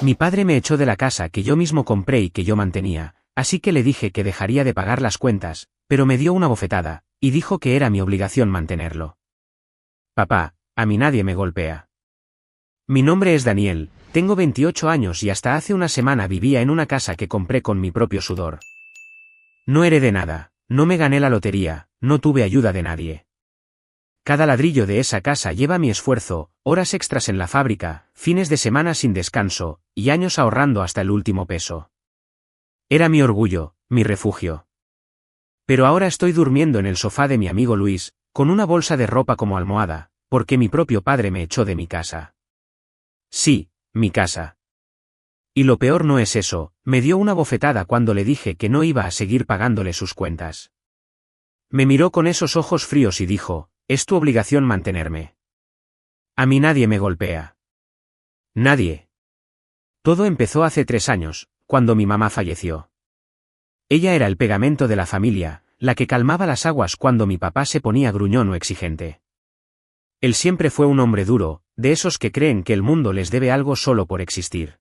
Mi padre me echó de la casa que yo mismo compré y que yo mantenía, así que le dije que dejaría de pagar las cuentas, pero me dio una bofetada, y dijo que era mi obligación mantenerlo. Papá, a mí nadie me golpea. Mi nombre es Daniel, tengo 28 años y hasta hace una semana vivía en una casa que compré con mi propio sudor. No heredé nada, no me gané la lotería, no tuve ayuda de nadie. Cada ladrillo de esa casa lleva mi esfuerzo, horas extras en la fábrica, fines de semana sin descanso, y años ahorrando hasta el último peso. Era mi orgullo, mi refugio. Pero ahora estoy durmiendo en el sofá de mi amigo Luis, con una bolsa de ropa como almohada, porque mi propio padre me echó de mi casa. Sí, mi casa. Y lo peor no es eso, me dio una bofetada cuando le dije que no iba a seguir pagándole sus cuentas. Me miró con esos ojos fríos y dijo, es tu obligación mantenerme. A mí nadie me golpea. Nadie. Todo empezó hace 3 años, cuando mi mamá falleció. Ella era el pegamento de la familia, la que calmaba las aguas cuando mi papá se ponía gruñón o exigente. Él siempre fue un hombre duro, de esos que creen que el mundo les debe algo solo por existir.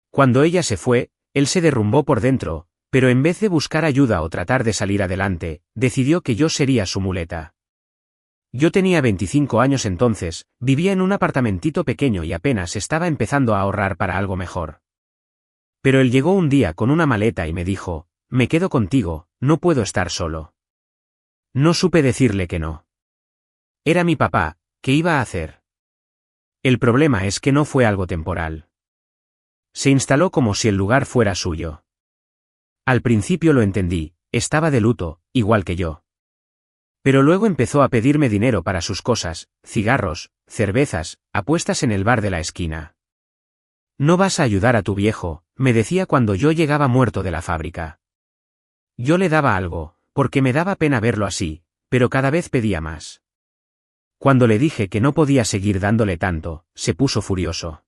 Cuando ella se fue, él se derrumbó por dentro, pero en vez de buscar ayuda o tratar de salir adelante, decidió que yo sería su muleta. Yo tenía 25 años entonces, vivía en un apartamentito pequeño y apenas estaba empezando a ahorrar para algo mejor. Pero él llegó un día con una maleta y me dijo, me quedo contigo, no puedo estar solo. No supe decirle que no. Era mi papá, ¿qué iba a hacer? El problema es que no fue algo temporal. Se instaló como si el lugar fuera suyo. Al principio lo entendí, estaba de luto, igual que yo. Pero luego empezó a pedirme dinero para sus cosas, cigarros, cervezas, apuestas en el bar de la esquina. No vas a ayudar a tu viejo, me decía cuando yo llegaba muerto de la fábrica. Yo le daba algo, porque me daba pena verlo así, pero cada vez pedía más. Cuando le dije que no podía seguir dándole tanto, se puso furioso.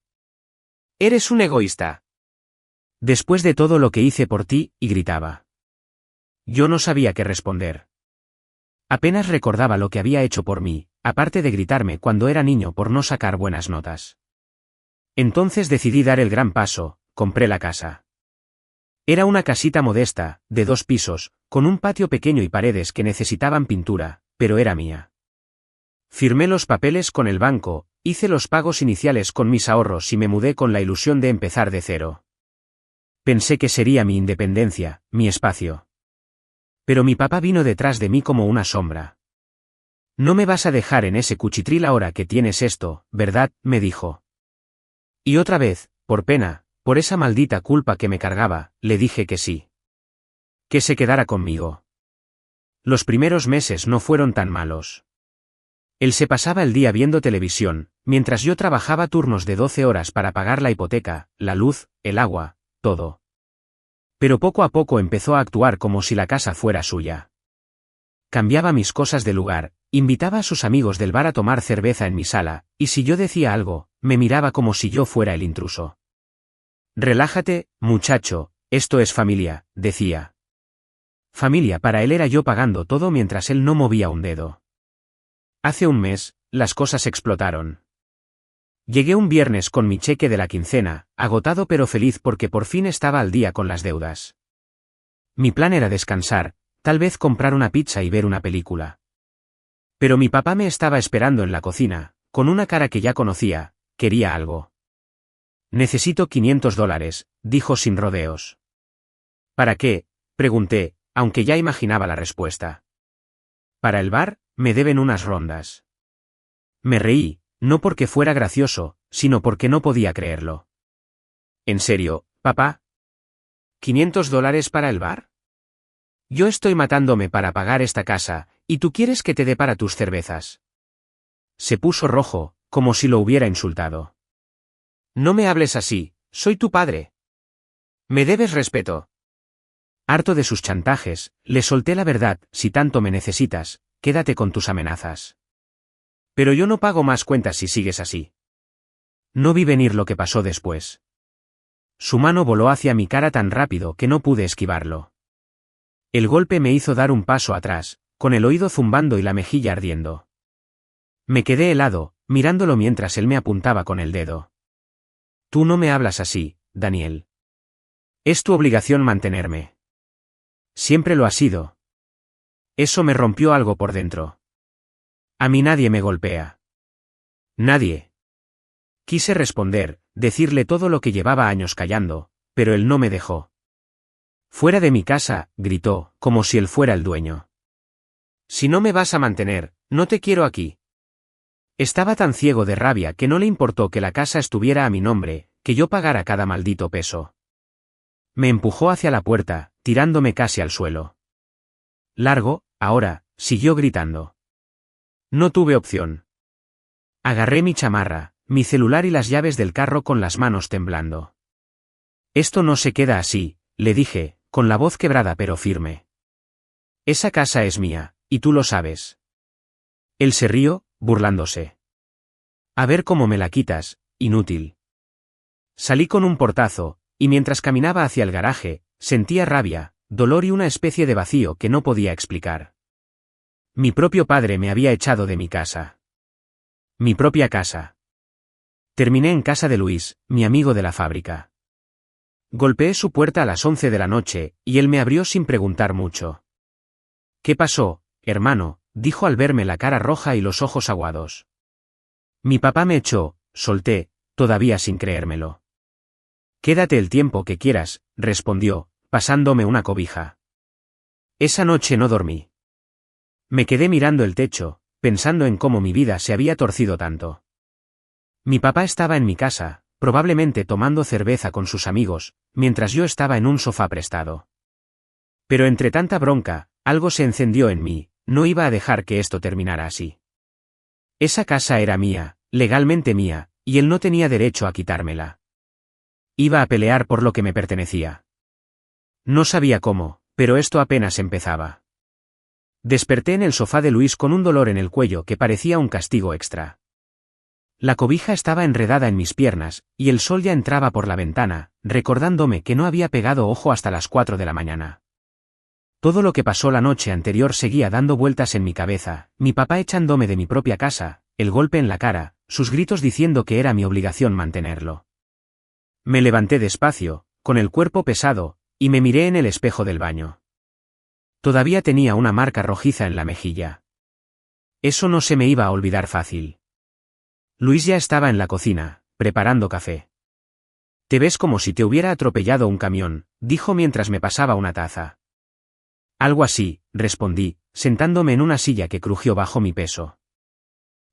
Eres un egoísta. Después de todo lo que hice por ti, y gritaba. Yo no sabía qué responder. Apenas recordaba lo que había hecho por mí, aparte de gritarme cuando era niño por no sacar buenas notas. Entonces decidí dar el gran paso, compré la casa. Era una casita modesta, de 2 pisos, con un patio pequeño y paredes que necesitaban pintura, pero era mía. Firmé los papeles con el banco, hice los pagos iniciales con mis ahorros y me mudé con la ilusión de empezar de cero. Pensé que sería mi independencia, mi espacio. Pero mi papá vino detrás de mí como una sombra. No me vas a dejar en ese cuchitril ahora que tienes esto, ¿verdad?, me dijo. Y otra vez, por pena, por esa maldita culpa que me cargaba, le dije que sí. Que se quedara conmigo. Los primeros meses no fueron tan malos. Él se pasaba el día viendo televisión, mientras yo trabajaba turnos de 12 horas para pagar la hipoteca, la luz, el agua, todo. Pero poco a poco empezó a actuar como si la casa fuera suya. Cambiaba mis cosas de lugar, invitaba a sus amigos del bar a tomar cerveza en mi sala, y si yo decía algo, me miraba como si yo fuera el intruso. Relájate, muchacho, esto es familia, decía. Familia para él era yo pagando todo mientras él no movía un dedo. Hace un mes, las cosas explotaron. Llegué un viernes con mi cheque de la quincena, agotado pero feliz porque por fin estaba al día con las deudas. Mi plan era descansar, tal vez comprar una pizza y ver una película. Pero mi papá me estaba esperando en la cocina, con una cara que ya conocía, quería algo. Necesito $500, dijo sin rodeos. ¿Para qué?, pregunté, aunque ya imaginaba la respuesta. Para el bar, me deben unas rondas. Me reí, no porque fuera gracioso, sino porque no podía creerlo. ¿En serio, papá? ¿$500 para el bar? Yo estoy matándome para pagar esta casa, y tú quieres que te dé para tus cervezas. Se puso rojo, como si lo hubiera insultado. No me hables así, soy tu padre. Me debes respeto. Harto de sus chantajes, le solté la verdad, si tanto me necesitas, quédate con tus amenazas. Pero yo no pago más cuentas si sigues así. No vi venir lo que pasó después. Su mano voló hacia mi cara tan rápido que no pude esquivarlo. El golpe me hizo dar un paso atrás, con el oído zumbando y la mejilla ardiendo. Me quedé helado, mirándolo mientras él me apuntaba con el dedo. Tú no me hablas así, Daniel. Es tu obligación mantenerme. Siempre lo ha sido. Eso me rompió algo por dentro. A mí nadie me golpea. Nadie. Quise responder, decirle todo lo que llevaba años callando, pero él no me dejó. Fuera de mi casa, gritó, como si él fuera el dueño. Si no me vas a mantener, no te quiero aquí. Estaba tan ciego de rabia que no le importó que la casa estuviera a mi nombre, que yo pagara cada maldito peso. Me empujó hacia la puerta, tirándome casi al suelo. Largo, ahora, siguió gritando. No tuve opción. Agarré mi chamarra, mi celular y las llaves del carro con las manos temblando. Esto no se queda así, le dije, con la voz quebrada pero firme. Esa casa es mía, y tú lo sabes. Él se rió, burlándose. A ver cómo me la quitas, inútil. Salí con un portazo, y mientras caminaba hacia el garaje, sentía rabia, dolor y una especie de vacío que no podía explicar. Mi propio padre me había echado de mi casa. Mi propia casa. Terminé en casa de Luis, mi amigo de la fábrica. Golpeé su puerta a las 11 de la noche, y él me abrió sin preguntar mucho. ¿Qué pasó, hermano?, dijo al verme la cara roja y los ojos aguados. Mi papá me echó, solté, todavía sin creérmelo. Quédate el tiempo que quieras, respondió, pasándome una cobija. Esa noche no dormí. Me quedé mirando el techo, pensando en cómo mi vida se había torcido tanto. Mi papá estaba en mi casa, probablemente tomando cerveza con sus amigos, mientras yo estaba en un sofá prestado. Pero entre tanta bronca, algo se encendió en mí, no iba a dejar que esto terminara así. Esa casa era mía, legalmente mía, y él no tenía derecho a quitármela. Iba a pelear por lo que me pertenecía. No sabía cómo, pero esto apenas empezaba. Desperté en el sofá de Luis con un dolor en el cuello que parecía un castigo extra. La cobija estaba enredada en mis piernas, y el sol ya entraba por la ventana, recordándome que no había pegado ojo hasta las 4 de la mañana. Todo lo que pasó la noche anterior seguía dando vueltas en mi cabeza, mi papá echándome de mi propia casa, el golpe en la cara, sus gritos diciendo que era mi obligación mantenerlo. Me levanté despacio, con el cuerpo pesado, y me miré en el espejo del baño. Todavía tenía una marca rojiza en la mejilla. Eso no se me iba a olvidar fácil. Luis ya estaba en la cocina, preparando café. Te ves como si te hubiera atropellado un camión, dijo mientras me pasaba una taza. Algo así, respondí, sentándome en una silla que crujió bajo mi peso.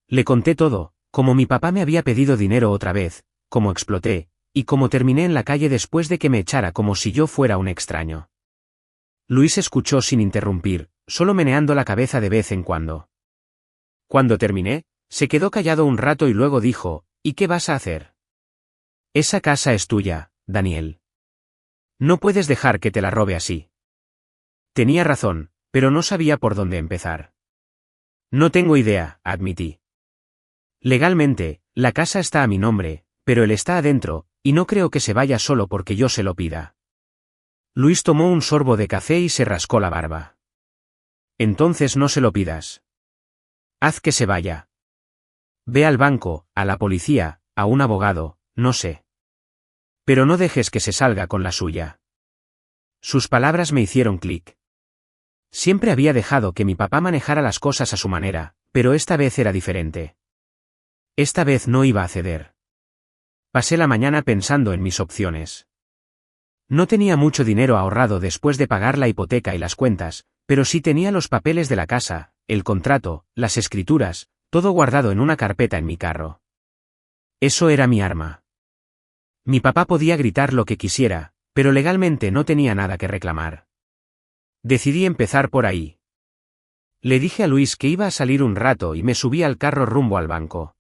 Le conté todo, como mi papá me había pedido dinero otra vez, cómo exploté, y cómo terminé en la calle después de que me echara como si yo fuera un extraño. Luis escuchó sin interrumpir, solo meneando la cabeza de vez en cuando. Cuando terminé, se quedó callado un rato y luego dijo, ¿y qué vas a hacer? Esa casa es tuya, Daniel. No puedes dejar que te la robe así. Tenía razón, pero no sabía por dónde empezar. No tengo idea, admití. Legalmente, la casa está a mi nombre, pero él está adentro, y no creo que se vaya solo porque yo se lo pida. Luis tomó un sorbo de café y se rascó la barba. Entonces no se lo pidas. Haz que se vaya. Ve al banco, a la policía, a un abogado, no sé. Pero no dejes que se salga con la suya. Sus palabras me hicieron clic. Siempre había dejado que mi papá manejara las cosas a su manera, pero esta vez era diferente. Esta vez no iba a ceder. Pasé la mañana pensando en mis opciones. No tenía mucho dinero ahorrado después de pagar la hipoteca y las cuentas, pero sí tenía los papeles de la casa, el contrato, las escrituras, todo guardado en una carpeta en mi carro. Eso era mi arma. Mi papá podía gritar lo que quisiera, pero legalmente no tenía nada que reclamar. Decidí empezar por ahí. Le dije a Luis que iba a salir un rato y me subí al carro rumbo al banco.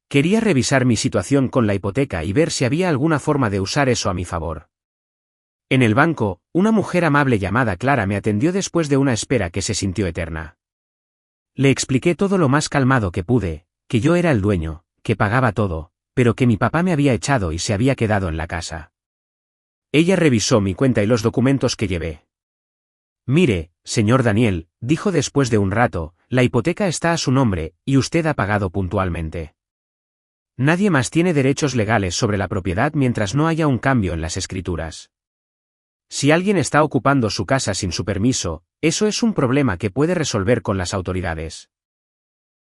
Quería revisar mi situación con la hipoteca y ver si había alguna forma de usar eso a mi favor. En el banco, una mujer amable llamada Clara me atendió después de una espera que se sintió eterna. Le expliqué todo lo más calmado que pude, que yo era el dueño, que pagaba todo, pero que mi papá me había echado y se había quedado en la casa. Ella revisó mi cuenta y los documentos que llevé. Mire, señor Daniel, dijo después de un rato, la hipoteca está a su nombre, y usted ha pagado puntualmente. Nadie más tiene derechos legales sobre la propiedad mientras no haya un cambio en las escrituras. Si alguien está ocupando su casa sin su permiso, eso es un problema que puede resolver con las autoridades.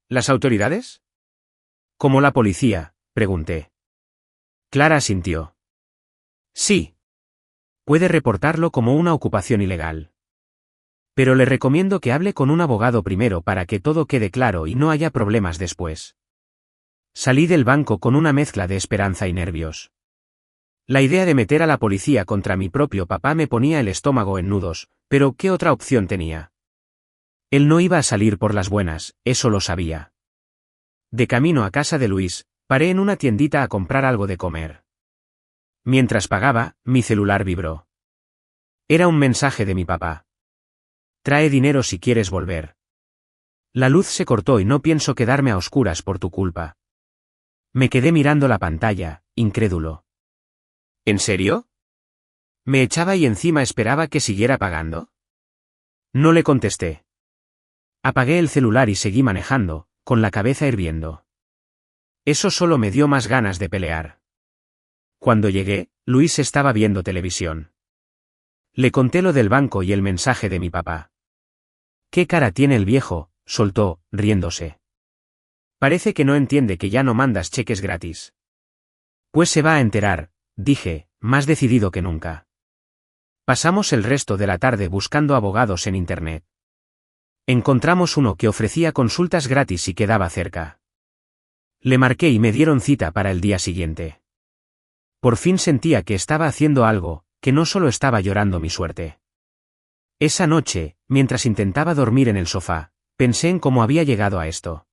¿Las autoridades? ¿Como la policía?, pregunté. Clara asintió. Sí. Puede reportarlo como una ocupación ilegal. Pero le recomiendo que hable con un abogado primero para que todo quede claro y no haya problemas después. Salí del banco con una mezcla de esperanza y nervios. La idea de meter a la policía contra mi propio papá me ponía el estómago en nudos, pero ¿qué otra opción tenía? Él no iba a salir por las buenas, eso lo sabía. De camino a casa de Luis, paré en una tiendita a comprar algo de comer. Mientras pagaba, mi celular vibró. Era un mensaje de mi papá. Trae dinero si quieres volver. La luz se cortó y no pienso quedarme a oscuras por tu culpa. Me quedé mirando la pantalla, incrédulo. ¿En serio? ¿Me echaba y encima esperaba que siguiera pagando? No le contesté. Apagué el celular y seguí manejando, con la cabeza hirviendo. Eso solo me dio más ganas de pelear. Cuando llegué, Luis estaba viendo televisión. Le conté lo del banco y el mensaje de mi papá. ¿Qué cara tiene el viejo?, soltó, riéndose. Parece que no entiende que ya no mandas cheques gratis. Pues se va a enterar, dije, más decidido que nunca. Pasamos el resto de la tarde buscando abogados en internet. Encontramos uno que ofrecía consultas gratis y quedaba cerca. Le marqué y me dieron cita para el día siguiente. Por fin sentía que estaba haciendo algo, que no solo estaba llorando mi suerte. Esa noche, mientras intentaba dormir en el sofá, pensé en cómo había llegado a esto.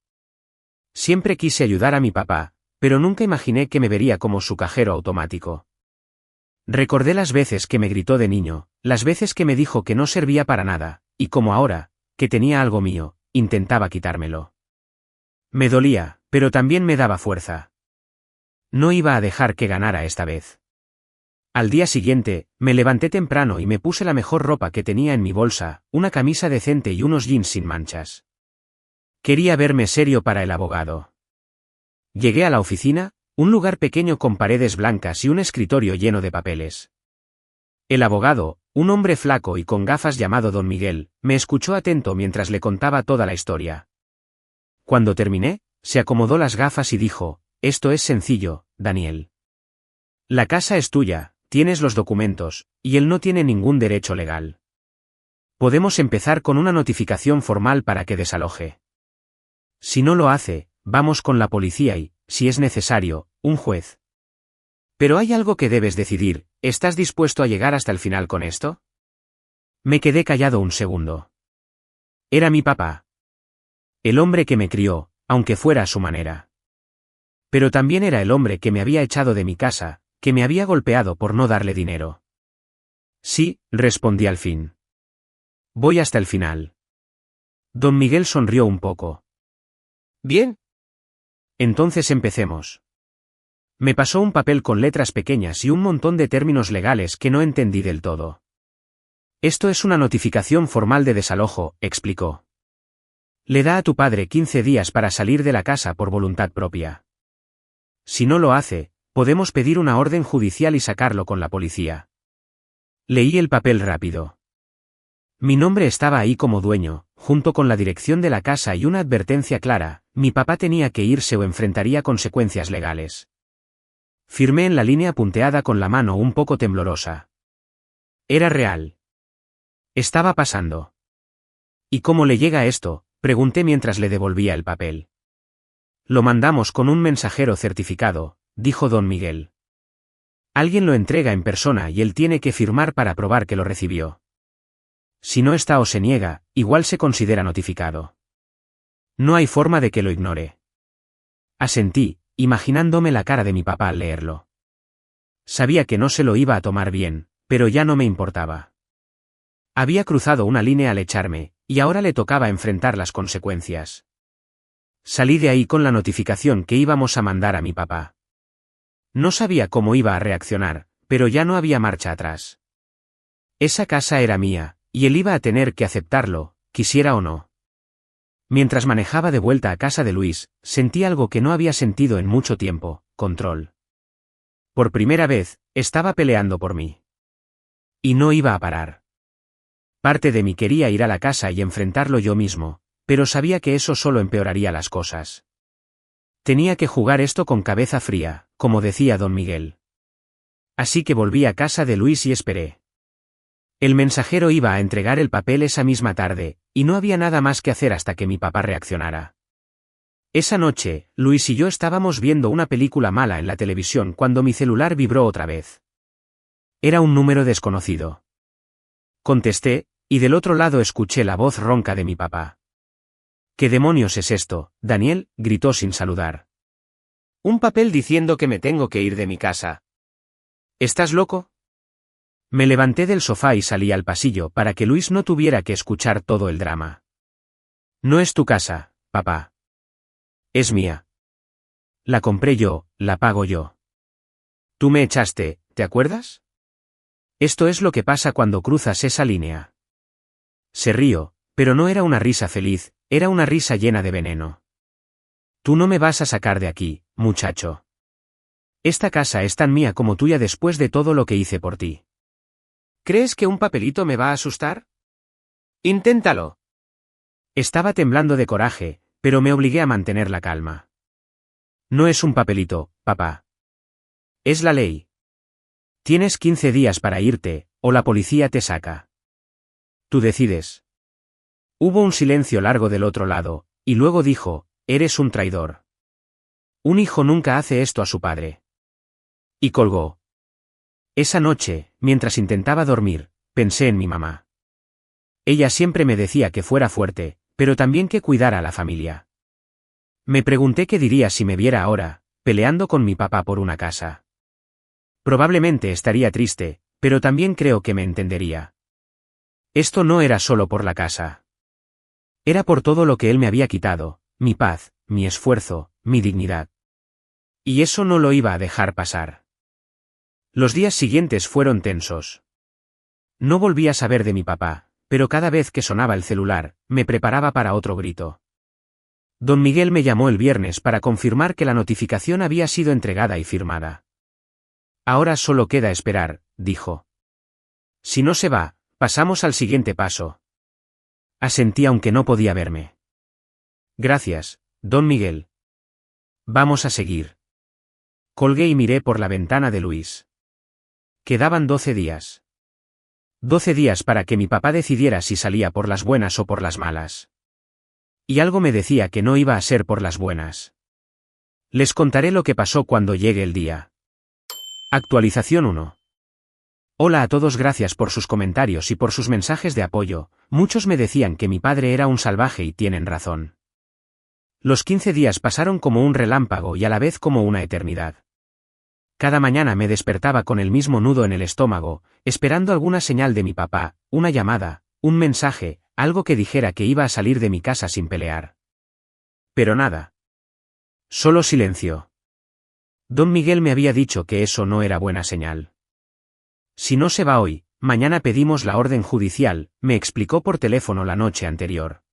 Siempre quise ayudar a mi papá, pero nunca imaginé que me vería como su cajero automático. Recordé las veces que me gritó de niño, las veces que me dijo que no servía para nada, y como ahora, que tenía algo mío, intentaba quitármelo. Me dolía, pero también me daba fuerza. No iba a dejar que ganara esta vez. Al día siguiente, me levanté temprano y me puse la mejor ropa que tenía en mi bolsa, una camisa decente y unos jeans sin manchas. Quería verme serio para el abogado. Llegué a la oficina, un lugar pequeño con paredes blancas y un escritorio lleno de papeles. El abogado, un hombre flaco y con gafas llamado Don Miguel, me escuchó atento mientras le contaba toda la historia. Cuando terminé, se acomodó las gafas y dijo, «Esto es sencillo, Daniel. La casa es tuya, tienes los documentos, y él no tiene ningún derecho legal. Podemos empezar con una notificación formal para que desaloje. Si no lo hace, vamos con la policía y, si es necesario, un juez. Pero hay algo que debes decidir, ¿estás dispuesto a llegar hasta el final con esto?» Me quedé callado un segundo. Era mi papá. El hombre que me crió, aunque fuera a su manera. Pero también era el hombre que me había echado de mi casa, que me había golpeado por no darle dinero. Sí, respondí al fin. Voy hasta el final. Don Miguel sonrió un poco. Bien. Entonces empecemos. Me pasó un papel con letras pequeñas y un montón de términos legales que no entendí del todo. Esto es una notificación formal de desalojo, explicó. Le da a tu padre 15 días para salir de la casa por voluntad propia. Si no lo hace, podemos pedir una orden judicial y sacarlo con la policía. Leí el papel rápido. Mi nombre estaba ahí como dueño, junto con la dirección de la casa y una advertencia clara, mi papá tenía que irse o enfrentaría consecuencias legales. Firmé en la línea punteada con la mano un poco temblorosa. Era real. Estaba pasando. ¿Y cómo le llega esto?, pregunté mientras le devolvía el papel. Lo mandamos con un mensajero certificado, dijo don Miguel. Alguien lo entrega en persona y él tiene que firmar para probar que lo recibió. Si no está o se niega, igual se considera notificado. No hay forma de que lo ignore. Asentí, imaginándome la cara de mi papá al leerlo. Sabía que no se lo iba a tomar bien, pero ya no me importaba. Había cruzado una línea al echarme, y ahora le tocaba enfrentar las consecuencias. Salí de ahí con la notificación que íbamos a mandar a mi papá. No sabía cómo iba a reaccionar, pero ya no había marcha atrás. Esa casa era mía, y él iba a tener que aceptarlo, quisiera o no. Mientras manejaba de vuelta a casa de Luis, sentí algo que no había sentido en mucho tiempo: control. Por primera vez, estaba peleando por mí. Y no iba a parar. Parte de mí quería ir a la casa y enfrentarlo yo mismo, pero sabía que eso solo empeoraría las cosas. Tenía que jugar esto con cabeza fría, como decía don Miguel. Así que volví a casa de Luis y esperé. El mensajero iba a entregar el papel esa misma tarde, y no había nada más que hacer hasta que mi papá reaccionara. Esa noche, Luis y yo estábamos viendo una película mala en la televisión cuando mi celular vibró otra vez. Era un número desconocido. Contesté, y del otro lado escuché la voz ronca de mi papá. ¿Qué demonios es esto, Daniel?, gritó sin saludar. Un papel diciendo que me tengo que ir de mi casa. ¿Estás loco? Me levanté del sofá y salí al pasillo para que Luis no tuviera que escuchar todo el drama. No es tu casa, papá. Es mía. La compré yo, la pago yo. Tú me echaste, ¿te acuerdas? Esto es lo que pasa cuando cruzas esa línea. Se rió, pero no era una risa feliz, era una risa llena de veneno. Tú no me vas a sacar de aquí, muchacho. Esta casa es tan mía como tuya después de todo lo que hice por ti. ¿Crees que un papelito me va a asustar? Inténtalo. Estaba temblando de coraje, pero me obligué a mantener la calma. No es un papelito, papá. Es la ley. Tienes 15 días para irte, o la policía te saca. Tú decides. Hubo un silencio largo del otro lado, y luego dijo: eres un traidor. Un hijo nunca hace esto a su padre. Y colgó. Esa noche, mientras intentaba dormir, pensé en mi mamá. Ella siempre me decía que fuera fuerte, pero también que cuidara a la familia. Me pregunté qué diría si me viera ahora, peleando con mi papá por una casa. Probablemente estaría triste, pero también creo que me entendería. Esto no era solo por la casa. Era por todo lo que él me había quitado: mi paz, mi esfuerzo, mi dignidad. Y eso no lo iba a dejar pasar. Los días siguientes fueron tensos. No volví a saber de mi papá, pero cada vez que sonaba el celular, me preparaba para otro grito. Don Miguel me llamó el viernes para confirmar que la notificación había sido entregada y firmada. Ahora solo queda esperar, dijo. Si no se va, pasamos al siguiente paso. Asentí aunque no podía verme. Gracias, don Miguel. Vamos a seguir. Colgué y miré por la ventana de Luis. Quedaban 12 días. 12 días para que mi papá decidiera si salía por las buenas o por las malas. Y algo me decía que no iba a ser por las buenas. Les contaré lo que pasó cuando llegue el día. Actualización 1. Hola a todos, gracias por sus comentarios y por sus mensajes de apoyo. Muchos me decían que mi padre era un salvaje y tienen razón. Los 15 días pasaron como un relámpago y a la vez como una eternidad. Cada mañana me despertaba con el mismo nudo en el estómago, esperando alguna señal de mi papá, una llamada, un mensaje, algo que dijera que iba a salir de mi casa sin pelear. Pero nada. Solo silencio. Don Miguel me había dicho que eso no era buena señal. Si no se va hoy, mañana pedimos la orden judicial, me explicó por teléfono la noche anterior.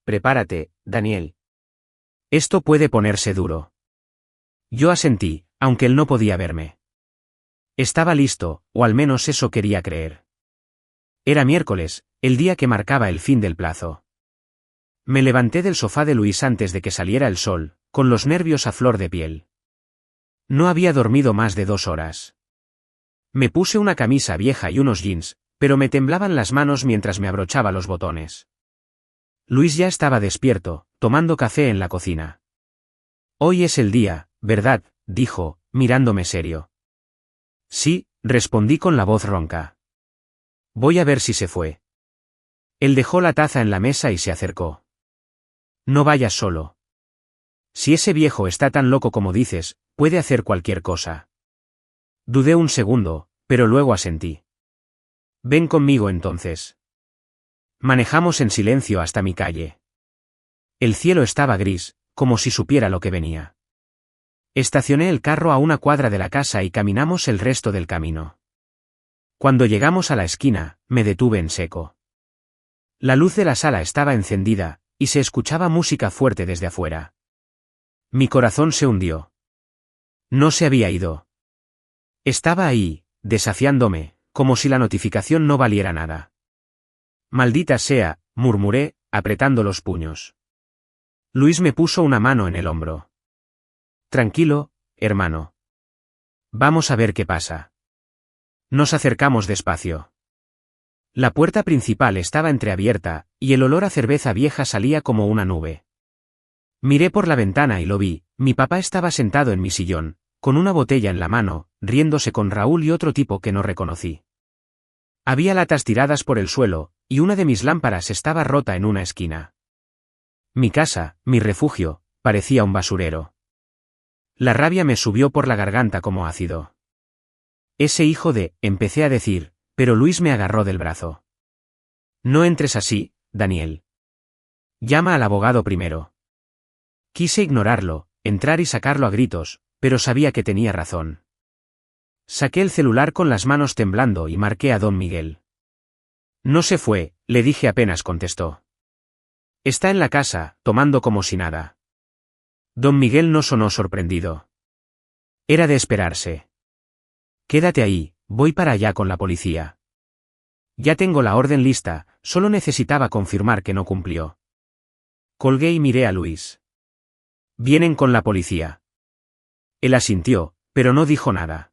Prepárate, Daniel. Esto puede ponerse duro. Yo asentí, aunque él no podía verme. Estaba listo, o al menos eso quería creer. Era miércoles, el día que marcaba el fin del plazo. Me levanté del sofá de Luis antes de que saliera el sol, con los nervios a flor de piel. No había dormido más de 2 horas. Me puse una camisa vieja y unos jeans, pero me temblaban las manos mientras me abrochaba los botones. Luis ya estaba despierto, tomando café en la cocina. Hoy es el día, ¿verdad?, dijo, mirándome serio. Sí, respondí con la voz ronca. Voy a ver si se fue. Él dejó la taza en la mesa y se acercó. No vayas solo. Si ese viejo está tan loco como dices, puede hacer cualquier cosa. Dudé un segundo, pero luego asentí. Ven conmigo entonces. Manejamos en silencio hasta mi calle. El cielo estaba gris, como si supiera lo que venía. Estacioné el carro a una cuadra de la casa y caminamos el resto del camino. Cuando llegamos a la esquina, me detuve en seco. La luz de la sala estaba encendida, y se escuchaba música fuerte desde afuera. Mi corazón se hundió. No se había ido. Estaba ahí, desafiándome, como si la notificación no valiera nada. Maldita sea, murmuré, apretando los puños. Luis me puso una mano en el hombro. Tranquilo, hermano. Vamos a ver qué pasa. Nos acercamos despacio. La puerta principal estaba entreabierta, y el olor a cerveza vieja salía como una nube. Miré por la ventana y lo vi, mi papá estaba sentado en mi sillón, con una botella en la mano, riéndose con Raúl y otro tipo que no reconocí. Había latas tiradas por el suelo, y una de mis lámparas estaba rota en una esquina. Mi casa, mi refugio, parecía un basurero. La rabia me subió por la garganta como ácido. Ese hijo de, empecé a decir, pero Luis me agarró del brazo. No entres así, Daniel. Llama al abogado primero. Quise ignorarlo, entrar y sacarlo a gritos, pero sabía que tenía razón. Saqué el celular con las manos temblando y marqué a don Miguel. No se fue, le dije apenas contestó. Está en la casa, tomando como si nada. Don Miguel no sonó sorprendido. Era de esperarse. Quédate ahí, voy para allá con la policía. Ya tengo la orden lista, solo necesitaba confirmar que no cumplió. Colgué y miré a Luis. Vienen con la policía. Él asintió, pero no dijo nada.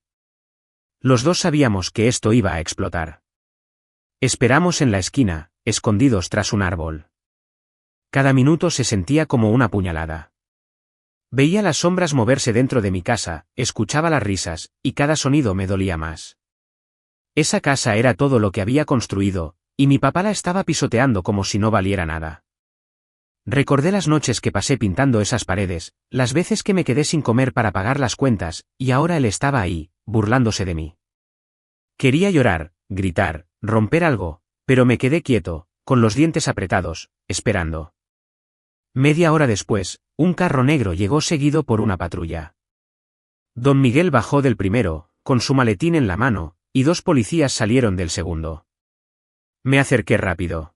Los dos sabíamos que esto iba a explotar. Esperamos en la esquina, escondidos tras un árbol. Cada minuto se sentía como una puñalada. Veía las sombras moverse dentro de mi casa, escuchaba las risas, y cada sonido me dolía más. Esa casa era todo lo que había construido, y mi papá la estaba pisoteando como si no valiera nada. Recordé las noches que pasé pintando esas paredes, las veces que me quedé sin comer para pagar las cuentas, y ahora él estaba ahí, burlándose de mí. Quería llorar, gritar, romper algo, pero me quedé quieto, con los dientes apretados, esperando. Media hora después, un carro negro llegó seguido por una patrulla. Don Miguel bajó del primero, con su maletín en la mano, y dos policías salieron del segundo. Me acerqué rápido.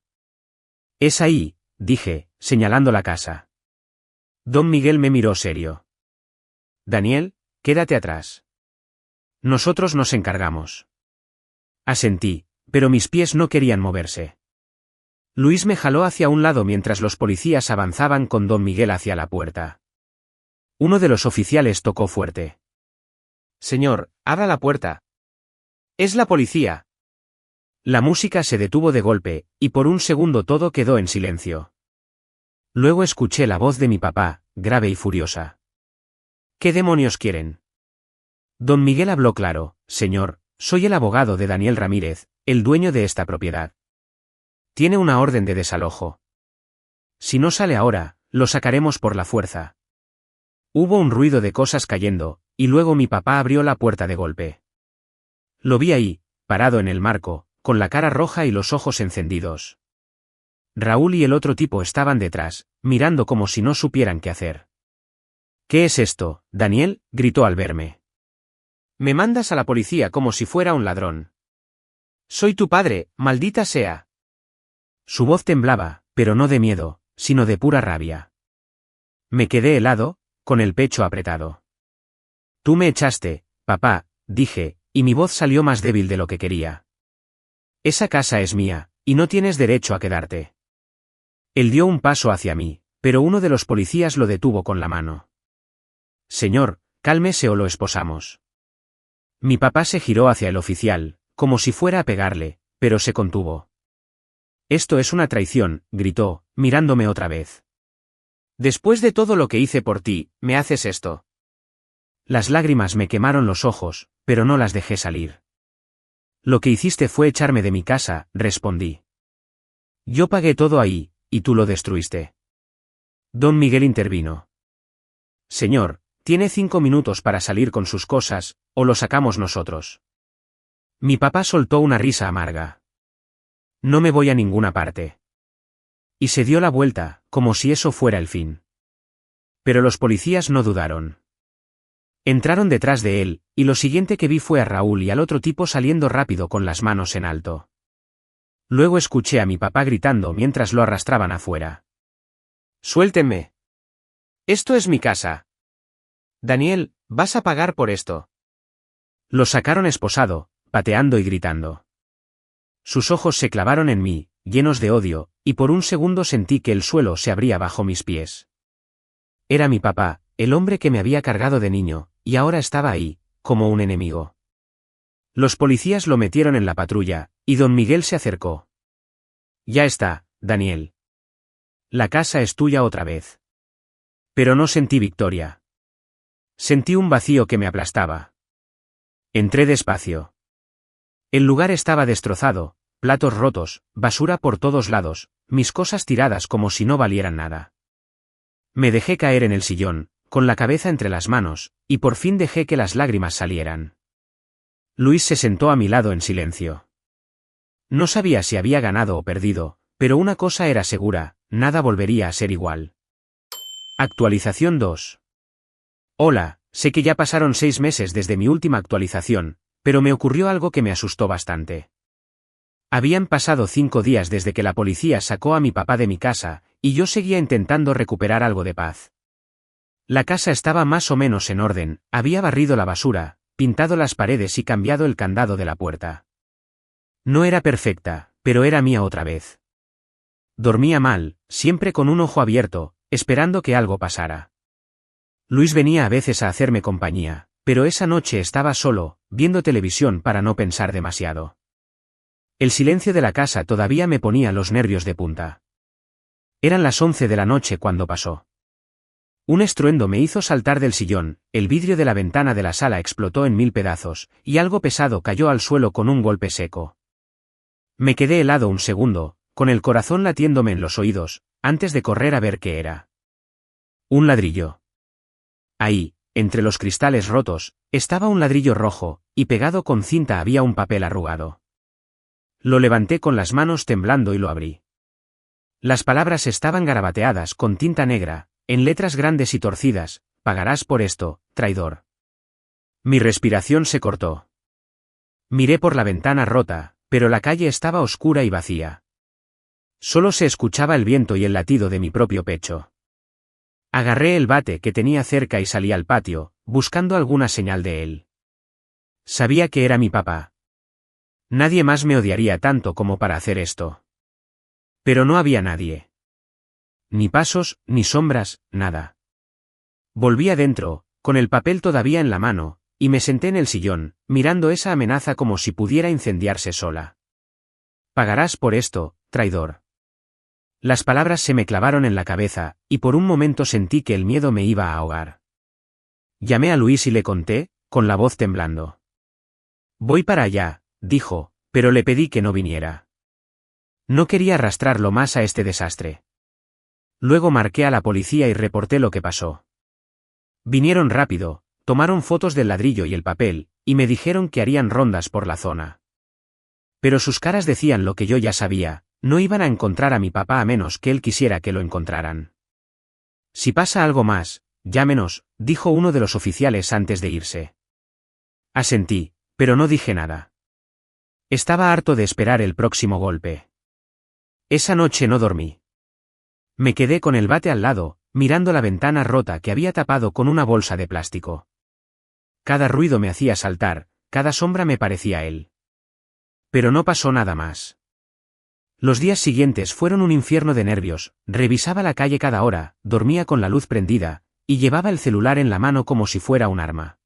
Es ahí, dije, señalando la casa. Don Miguel me miró serio. Daniel, quédate atrás. Nosotros nos encargamos. Asentí, pero mis pies no querían moverse. Luis me jaló hacia un lado mientras los policías avanzaban con don Miguel hacia la puerta. Uno de los oficiales tocó fuerte. Señor, abra la puerta. Es la policía. La música se detuvo de golpe, y por un segundo todo quedó en silencio. Luego escuché la voz de mi papá, grave y furiosa. ¿Qué demonios quieren? Don Miguel habló claro, señor, soy el abogado de Daniel Ramírez, el dueño de esta propiedad. Tiene una orden de desalojo. Si no sale ahora, lo sacaremos por la fuerza. Hubo un ruido de cosas cayendo, y luego mi papá abrió la puerta de golpe. Lo vi ahí, parado en el marco, con la cara roja y los ojos encendidos. Raúl y el otro tipo estaban detrás, mirando como si no supieran qué hacer. ¿Qué es esto, Daniel?, gritó al verme. Me mandas a la policía como si fuera un ladrón. Soy tu padre, maldita sea. Su voz temblaba, pero no de miedo, sino de pura rabia. Me quedé helado, con el pecho apretado. Tú me echaste, papá, dije, y mi voz salió más débil de lo que quería. Esa casa es mía, y no tienes derecho a quedarte. Él dio un paso hacia mí, pero uno de los policías lo detuvo con la mano. Señor, cálmese o lo esposamos. Mi papá se giró hacia el oficial, como si fuera a pegarle, pero se contuvo. Esto es una traición, gritó, mirándome otra vez. Después de todo lo que hice por ti, ¿me haces esto? Las lágrimas me quemaron los ojos, pero no las dejé salir. Lo que hiciste fue echarme de mi casa, respondí. Yo pagué todo ahí, y tú lo destruiste. Don Miguel intervino. Señor, tiene 5 minutos para salir con sus cosas, o lo sacamos nosotros. Mi papá soltó una risa amarga. No me voy a ninguna parte. Y se dio la vuelta, como si eso fuera el fin. Pero los policías no dudaron. Entraron detrás de él, y lo siguiente que vi fue a Raúl y al otro tipo saliendo rápido con las manos en alto. Luego escuché a mi papá gritando mientras lo arrastraban afuera. Suéltenme. Esto es mi casa. Daniel, vas a pagar por esto. Lo sacaron esposado, pateando y gritando. Sus ojos se clavaron en mí, llenos de odio, y por un segundo sentí que el suelo se abría bajo mis pies. Era mi papá, el hombre que me había cargado de niño, y ahora estaba ahí, como un enemigo. Los policías lo metieron en la patrulla, y don Miguel se acercó. Ya está, Daniel. La casa es tuya otra vez. Pero no sentí victoria. Sentí un vacío que me aplastaba. Entré despacio. El lugar estaba destrozado, platos rotos, basura por todos lados, mis cosas tiradas como si no valieran nada. Me dejé caer en el sillón, con la cabeza entre las manos, y por fin dejé que las lágrimas salieran. Luis se sentó a mi lado en silencio. No sabía si había ganado o perdido, pero una cosa era segura, nada volvería a ser igual. Actualización 2. Hola, sé que ya pasaron 6 meses desde mi última actualización, pero me ocurrió algo que me asustó bastante. Habían pasado 5 días desde que la policía sacó a mi papá de mi casa, y yo seguía intentando recuperar algo de paz. La casa estaba más o menos en orden, había barrido la basura, pintado las paredes y cambiado el candado de la puerta. No era perfecta, pero era mía otra vez. Dormía mal, siempre con un ojo abierto, esperando que algo pasara. Luis venía a veces a hacerme compañía, pero esa noche estaba solo, viendo televisión para no pensar demasiado. El silencio de la casa todavía me ponía los nervios de punta. Eran las 11 de la noche cuando pasó. Un estruendo me hizo saltar del sillón, el vidrio de la ventana de la sala explotó en 1000 pedazos, y algo pesado cayó al suelo con un golpe seco. Me quedé helado un segundo, con el corazón latiéndome en los oídos, antes de correr a ver qué era. Un ladrillo. Ahí, entre los cristales rotos, estaba un ladrillo rojo, y pegado con cinta había un papel arrugado. Lo levanté con las manos temblando y lo abrí. Las palabras estaban garabateadas con tinta negra, en letras grandes y torcidas: pagarás por esto, traidor. Mi respiración se cortó. Miré por la ventana rota, pero la calle estaba oscura y vacía. Solo se escuchaba el viento y el latido de mi propio pecho. Agarré el bate que tenía cerca y salí al patio, buscando alguna señal de él. Sabía que era mi papá. Nadie más me odiaría tanto como para hacer esto. Pero no había nadie. Ni pasos, ni sombras, nada. Volví adentro, con el papel todavía en la mano, y me senté en el sillón, mirando esa amenaza como si pudiera incendiarse sola. Pagarás por esto, traidor. Las palabras se me clavaron en la cabeza, y por un momento sentí que el miedo me iba a ahogar. Llamé a Luis y le conté, con la voz temblando. Voy para allá, dijo, pero le pedí que no viniera. No quería arrastrarlo más a este desastre. Luego marqué a la policía y reporté lo que pasó. Vinieron rápido, tomaron fotos del ladrillo y el papel, y me dijeron que harían rondas por la zona. Pero sus caras decían lo que yo ya sabía: no iban a encontrar a mi papá a menos que él quisiera que lo encontraran. Si pasa algo más, llámenos, dijo uno de los oficiales antes de irse. Asentí, pero no dije nada. Estaba harto de esperar el próximo golpe. Esa noche no dormí. Me quedé con el bate al lado, mirando la ventana rota que había tapado con una bolsa de plástico. Cada ruido me hacía saltar, cada sombra me parecía él. Pero no pasó nada más. Los días siguientes fueron un infierno de nervios, revisaba la calle cada hora, dormía con la luz prendida, y llevaba el celular en la mano como si fuera un arma.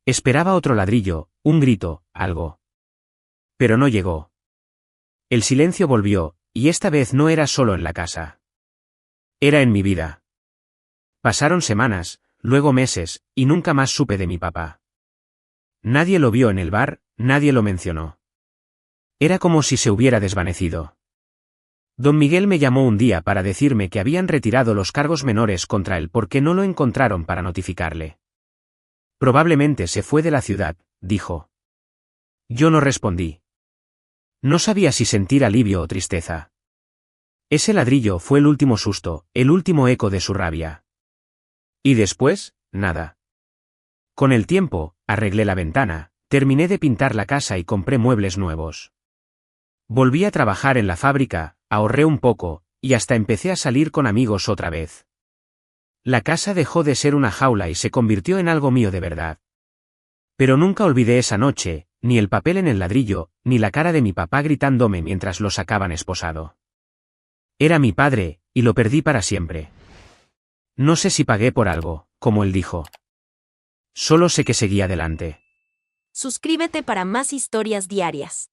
Esperaba otro ladrillo, un grito, algo. Pero no llegó. El silencio volvió, y esta vez no era solo en la casa. Era en mi vida. Pasaron semanas, luego meses, y nunca más supe de mi papá. Nadie lo vio en el bar, nadie lo mencionó. Era como si se hubiera desvanecido. Don Miguel me llamó un día para decirme que habían retirado los cargos menores contra él porque no lo encontraron para notificarle. Probablemente se fue de la ciudad, dijo. Yo no respondí. No sabía si sentir alivio o tristeza. Ese ladrillo fue el último susto, el último eco de su rabia. Y después, nada. Con el tiempo, arreglé la ventana, terminé de pintar la casa y compré muebles nuevos. Volví a trabajar en la fábrica, ahorré un poco, y hasta empecé a salir con amigos otra vez. La casa dejó de ser una jaula y se convirtió en algo mío de verdad. Pero nunca olvidé esa noche, ni el papel en el ladrillo, ni la cara de mi papá gritándome mientras lo sacaban esposado. Era mi padre, y lo perdí para siempre. No sé si pagué por algo, como él dijo. Solo sé que seguí adelante. Suscríbete para más historias diarias.